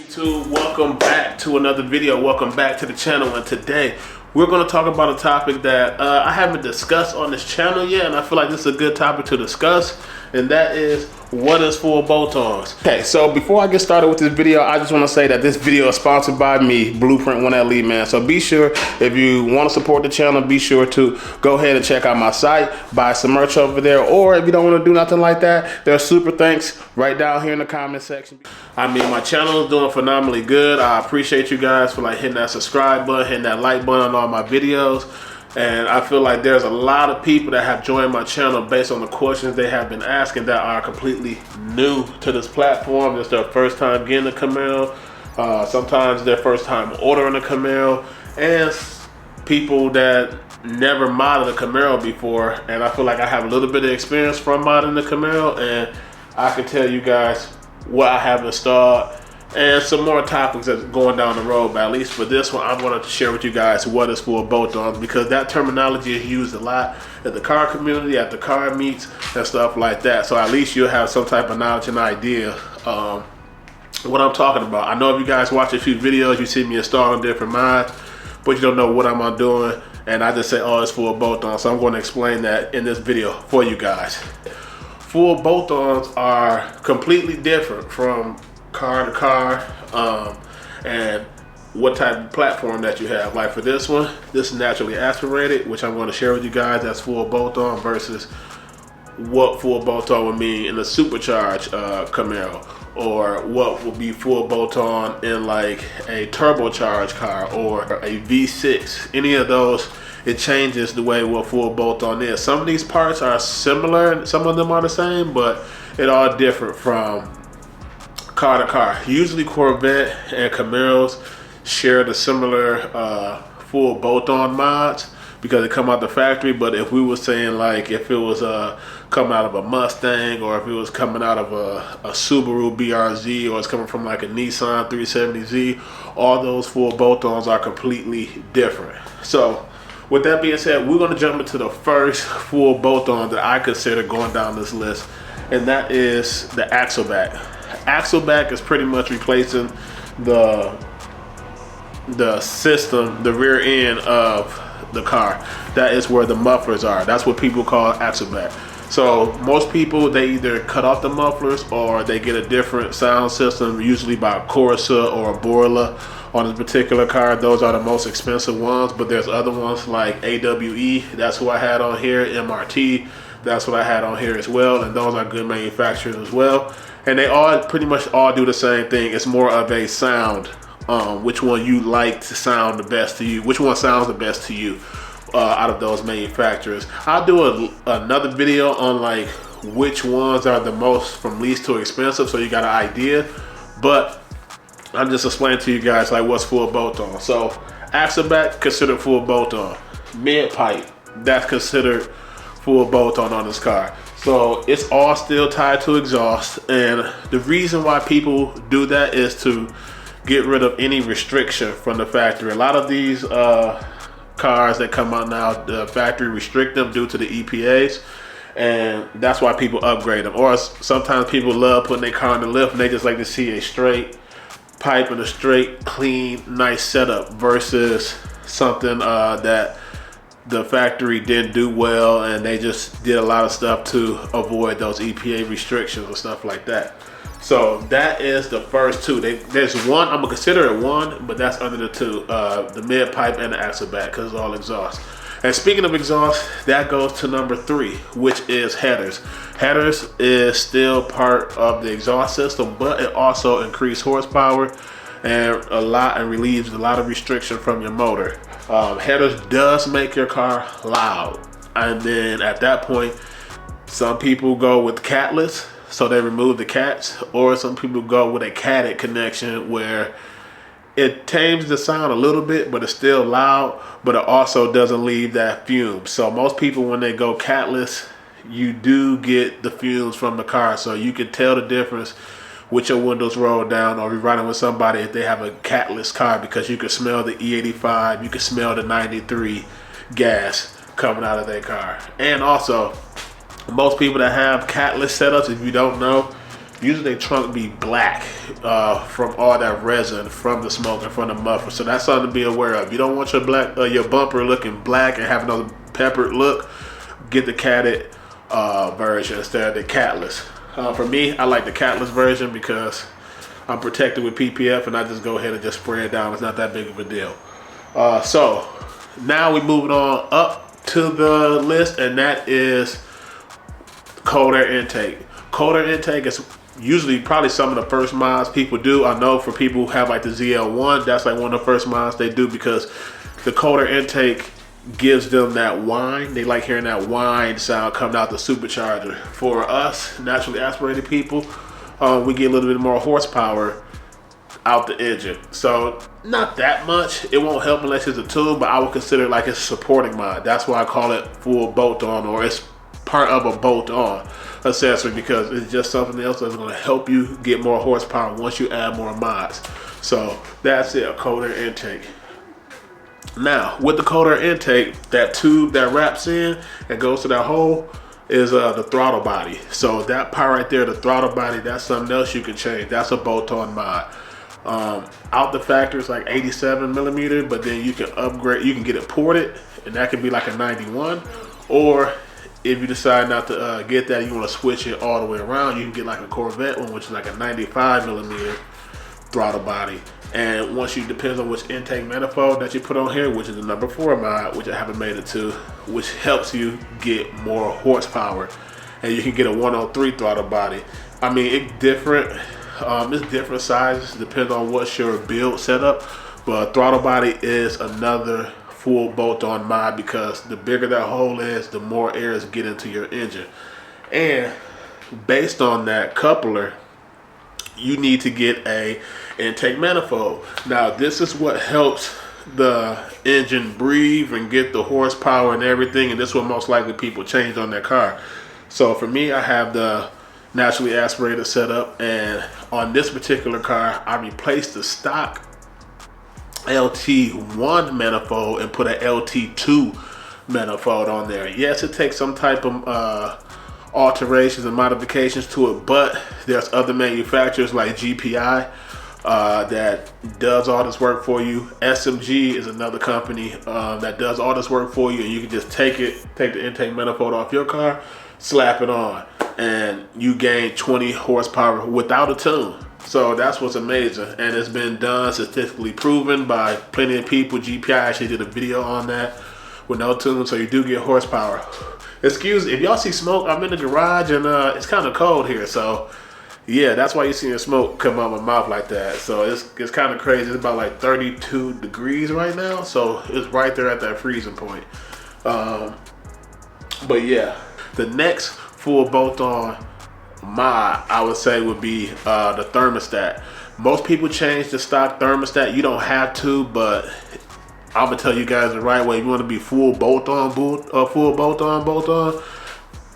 YouTube, welcome back to another video. Welcome back to the channel, and today we're going to talk about a topic that I haven't discussed on this channel yet, and I feel like this is a good topic to discuss, and that is what is full bolt-ons. Okay, so before I get started with this video, I just want to say that this video is sponsored by me, Blueprint 1LE, man. So be sure, if you want to support the channel, be sure to go ahead and check out my site, buy some merch over there, or if you don't want to do nothing like that, there's super thanks right down here in the comment section. I mean, my channel is doing phenomenally good. I appreciate you guys for hitting that subscribe button, hitting that like button on all my videos. And I feel like there's a lot of people that have joined my channel based on the questions they have been asking that are completely new to this platform. It's their first time getting a Camaro. Sometimes their first time ordering a Camaro. And people that never modded a Camaro before. And I feel like I have a little bit of experience from modding the Camaro. And I can tell you guys what I have installed. And some more topics that's going down the road, but at least for this one, I'm going to share with you guys what is full bolt-ons, because that terminology is used a lot in the car community, at the car meets, and stuff like that. So at least you'll have some type of knowledge and idea what I'm talking about. I know if you guys watch a few videos, you see me installing different mods, but you don't know what I'm doing, and I just say, oh, it's full bolt-ons. So I'm going to explain that in this video for you guys. Full bolt-ons are completely different from car to car, and what type of platform that you have. Like for this one, this is naturally aspirated, which I'm going to share with you guys. That's full bolt-on versus what full bolt-on would mean in a supercharged Camaro, or what would be full bolt-on in like a turbocharged car or a V6. Any of those, it changes the way what full bolt-on is. Some of these parts are similar, some of them are the same, but it all different from car to car. Usually Corvette and Camaros share the similar full bolt-on mods because they come out the factory. But if we were saying, like, if it was coming out of a Mustang, or if it was coming out of a Subaru BRZ, or it's coming from like a Nissan 370Z, all those full bolt-ons are completely different. So with that being said, we're going to jump into the first full bolt-on that I consider going down this list, and that is the axle back. Axle back is pretty much replacing the system, the rear end of the car. That is where the mufflers are. That's what people call axle back. So most people, they either cut off the mufflers or they get a different sound system, usually by a Corsa or a Borla on this particular car. Those are the most expensive ones, but there's other ones like AWE. That's who I had on here. MRT. That's what I had on here as well, and those are good manufacturers as well. And they all pretty much all do the same thing. It's more of a sound, which one you like to sound the best to you, which one sounds the best to you out of those manufacturers. I'll do another video on like which ones are the most from least to expensive, so you got an idea. But I'm just explaining to you guys like what's full bolt-on. So axle back, considered full bolt-on. Mid pipe, that's considered full bolt-on on this car. So it's all still tied to exhaust, and the reason why people do that is to get rid of any restriction from the factory. A lot of these cars that come out now, the factory restrict them due to the EPAs, and that's why people upgrade them. Or sometimes people love putting their car in the lift and they just like to see a straight pipe and a straight, clean, nice setup versus something that the factory didn't do well, and they just did a lot of stuff to avoid those EPA restrictions and stuff like that. So that is the first two. There's one, I'm gonna consider it one, but that's under the two, the mid pipe and the axle back, because it's all exhaust. And speaking of exhaust, that goes to number 3, which is headers. Headers is still part of the exhaust system, but it also increases horsepower and relieves a lot of restriction from your motor. Headers does make your car loud, and then at that point, some people go with catless, so they remove the cats, or some people go with a catted connection where it tames the sound a little bit, but it's still loud, but it also doesn't leave that fume. So most people, when they go catless, you do get the fumes from the car, so you can tell the difference with your windows rolled down, or you're riding with somebody if they have a catless car, because you can smell the E85, you can smell the 93 gas coming out of their car. And also, most people that have catless setups, if you don't know, usually their trunk be black from all that resin from the smoke and from the muffler. So that's something to be aware of. You don't want your bumper looking black and having a peppered look. Get the catted version instead of the catless. For me, I like the catless version because I'm protected with PPF, and I just go ahead and just spray it down. It's not that big of a deal. So now we moving on up to the list, and that is cold air intake. Cold air intake is usually probably some of the first mods people do. I know for people who have like the ZL1, that's like one of the first mods they do, because the cold air intake gives them that whine. They like hearing that whine sound coming out the supercharger. For us naturally aspirated people, we get a little bit more horsepower out the engine. So not that much. It won't help unless it's a tune, but I would consider it like it's a supporting mod. That's why I call it full bolt on, or it's part of a bolt on accessory, because it's just something else that's going to help you get more horsepower once you add more mods. So that's it, a cold air intake. Now with the cold air intake, that tube that wraps in and goes to that hole is the throttle body. So that part right there, the throttle body, that's something else you can change. That's a bolt on mod. Out the factory it's like 87 millimeter, but then you can upgrade, you can get it ported, and that can be like a 91, or if you decide not to get that, you want to switch it all the way around, you can get like a Corvette one, which is like a 95 millimeter throttle body. And once you, depends on which intake manifold that you put on here, which is the number 4 mod, which I haven't made it to, which helps you get more horsepower. And you can get a 103 throttle body. I mean, it's different sizes, depends on what's your build setup, but throttle body is another full bolt-on mod, because the bigger that hole is, the more air is getting into your engine. And based on that coupler, you need to get a intake manifold. Now this is what helps the engine breathe and get the horsepower and everything, and this is what most likely people change on their car. So for me, I have the naturally aspirated setup, and on this particular car I replaced the stock LT1 manifold and put an LT2 manifold on there. Yes, it takes some type of alterations and modifications to it, but there's other manufacturers like GPI that does all this work for you. SMG is another company that does all this work for you, and you can just take the intake manifold off your car, slap it on, and you gain 20 horsepower without a tune. So that's what's amazing, and it's been done, statistically proven by plenty of people. GPI actually did a video on that with no tune, so you do get horsepower. Excuse if y'all see smoke, I'm in the garage, and it's kind of cold here, so yeah, that's why you're seeing smoke come out my mouth like that. So it's kind of crazy. It's about like 32 degrees right now, so it's right there at that freezing point. But yeah, the next full bolt-on mod I would say would be the thermostat. Most people change the stock thermostat. You don't have to, but I'm gonna tell you guys the right way. If you want to be full bolt-on,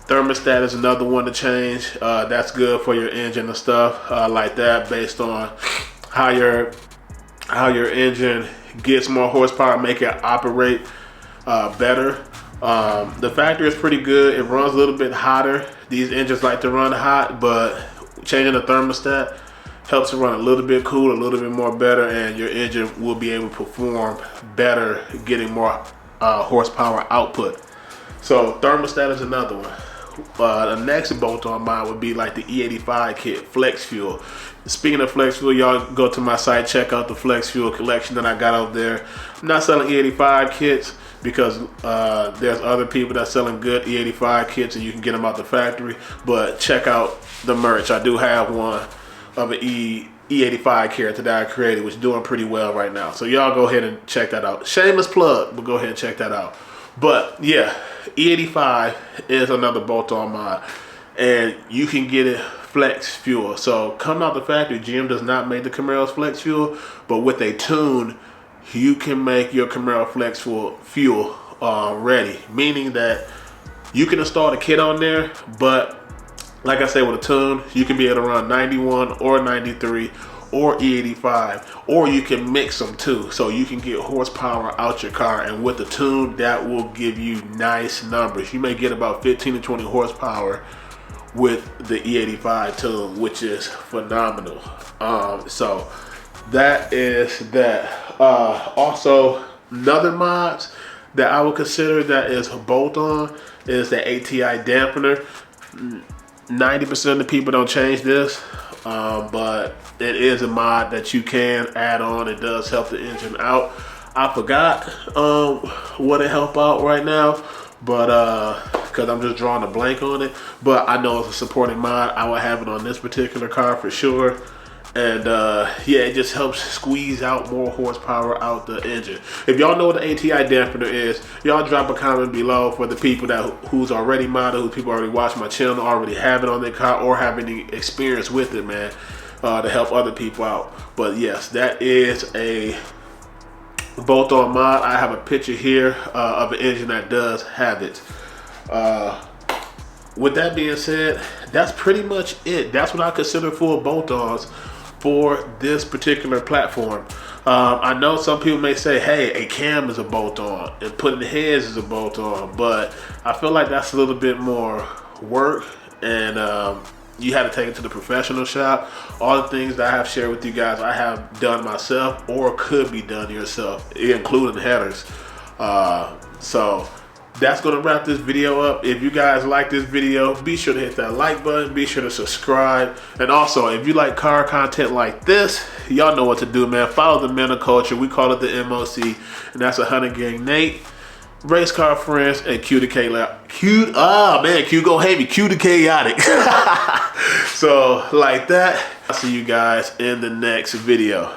thermostat is another one to change. That's good for your engine and stuff like that, based on how your engine gets more horsepower, make it operate better. The factory is pretty good. It runs a little bit hotter. These engines like to run hot, but changing the thermostat helps it run a little bit cooler, a little bit more better, and your engine will be able to perform better, getting more horsepower output. So thermostat is another one. The next bolt-on mod would be like the E85 kit, Flex Fuel. Speaking of Flex Fuel, y'all go to my site, check out the Flex Fuel collection that I got out there. I'm not selling E85 kits because there's other people that's selling good E85 kits, and you can get them out the factory, but check out the merch. I do have one of an E85 character that I created, which is doing pretty well right now. So y'all go ahead and check that out. Shameless plug, but go ahead and check that out. But yeah, E85 is another bolt-on mod, and you can get it Flex Fuel. So coming out the factory, GM does not make the Camaro's Flex Fuel, but with a tune, you can make your Camaro Flex Fuel ready, meaning that you can install the kit on there, but like I said, with a tune, you can be able to run 91 or 93 or E85, or you can mix them too, so you can get horsepower out your car. And with the tune, that will give you nice numbers. You may get about 15 to 20 horsepower with the E85 tune, which is phenomenal. So that is that. Also, another mods that I would consider that is bolt on is the ATI dampener. 90% of the people don't change this, but it is a mod that you can add on. It does help the engine out. I forgot what it help out right now, but because I'm just drawing a blank on it, but I know it's a supporting mod. I will have it on this particular car for sure. And yeah, it just helps squeeze out more horsepower out the engine. If y'all know what the ATI dampener is, y'all drop a comment below for the people who's already modded, who people already watch my channel, already have it on their car, or have any experience with it, man, to help other people out. But yes, that is a bolt-on mod. I have a picture here of an engine that does have it. With that being said, that's pretty much it. That's what I consider full bolt-ons for this particular platform. I know some people may say, hey, a cam is a bolt-on and putting the heads is a bolt-on, but I feel like that's a little bit more work, and you had to take it to the professional shop. All the things that I have shared with you guys, I have done myself or could be done yourself, including headers. So that's gonna wrap this video up. If you guys like this video, be sure to hit that like button, be sure to subscribe, and also if you like car content like this, y'all know what to do, man. Follow the Men of Culture. We call it the MOC, and that's 100 Gang Nate, Race Car Friends, and Q to K. Q go hate me, Q to Chaotic. So like that, I'll see you guys in the next video.